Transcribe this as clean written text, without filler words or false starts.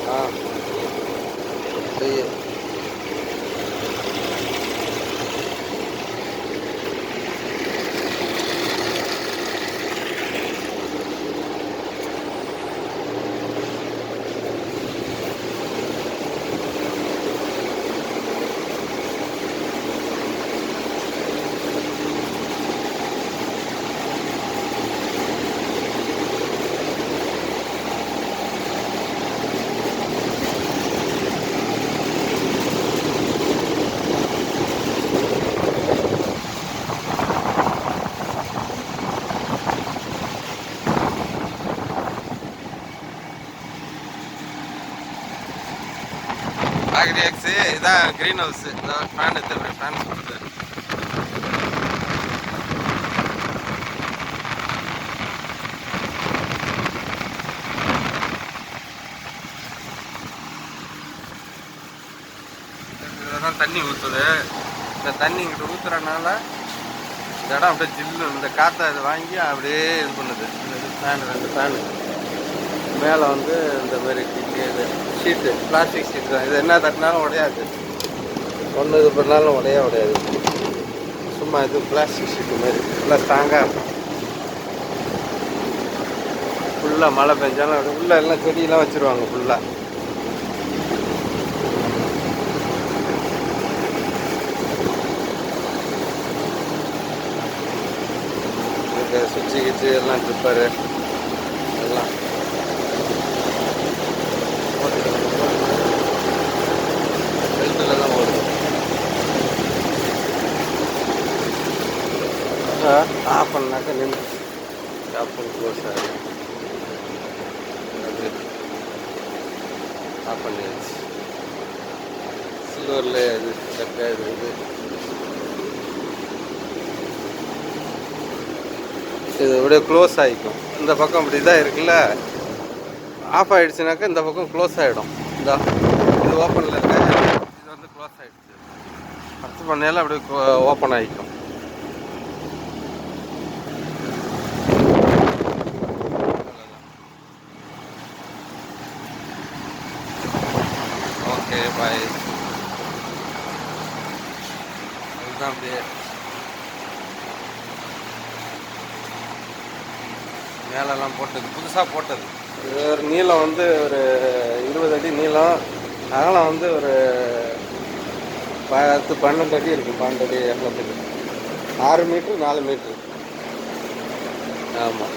हाँ सही है। ஆக்ரியாக்ஸு இதான் க்ரீன் ஹவுஸு. இதான் ஃபேன் எடுத்து ஃபேன் சுற்றுது. இதில் தான் தண்ணி ஊற்றுது. இந்த தண்ணி இங்கிட்ட ஊற்றுறனால இந்த இடம் அப்படியே ஜில்லு, இந்த காற்றை அது வாங்கி அப்படியே இது பண்ணுது. இந்த ஃபேனு, ரெண்டு ஃபேனு மேலே வந்து இந்த மாதிரி இது ஷீட்டு, பிளாஸ்டிக் ஷீட்டு தான். இது என்ன தட்டினாலும் உடையாது, ஒன்று இது பண்ணாலும் உடையாது. சும்மா இது பிளாஸ்டிக் ஷீட்டு மாதிரி ஃபுல்லாக ஸ்ட்ராங்காக இருக்கும். ஃபுல்லாக மழை பெஞ்சாலும் அப்படி ஃபுல்லாக எல்லாம் செடியெல்லாம் வச்சுருவாங்க ஃபுல்லாக. சுவிட்சு கிச்சு எல்லாம் ட்ரிப்பரு எல்லாம் பெல்ட்டில் தான் ஓடுது. ஆஃப் பண்ணாக்கா நின்று ஆஃப் பண்ணி க்ளோஸ் ஆகுது. ஆஃப் பண்ணியாச்சு. சில்வரில் இது சக்கை இது அப்படியே க்ளோஸ் ஆகிக்கும். இந்த பக்கம் இப்படி இதாக இருக்குல்ல, ஆஃப் ஆகிடுச்சுனாக்கா இந்த பக்கம் க்ளோஸ் ஆகிடும். இந்த இது ஓப்பனில் இருக்க இது வந்து க்ளோஸ் ஆகிடுச்சு. அடுத்து பண்ணையில் அப்படியே ஓப்பன் ஆகிக்கும். Okay bye. அதுதான் அப்படியே மேலெல்லாம் போட்டது, புதுசாக போட்டது. இது ஒரு நீளம் வந்து ஒரு 20 அடி நீளம், அகலம் வந்து ஒரு 12 அடி இருக்கும். 12 அடி அகலத்துக்கு 6 மீட்ரு 4 மீட்ரு. ஆமாம்.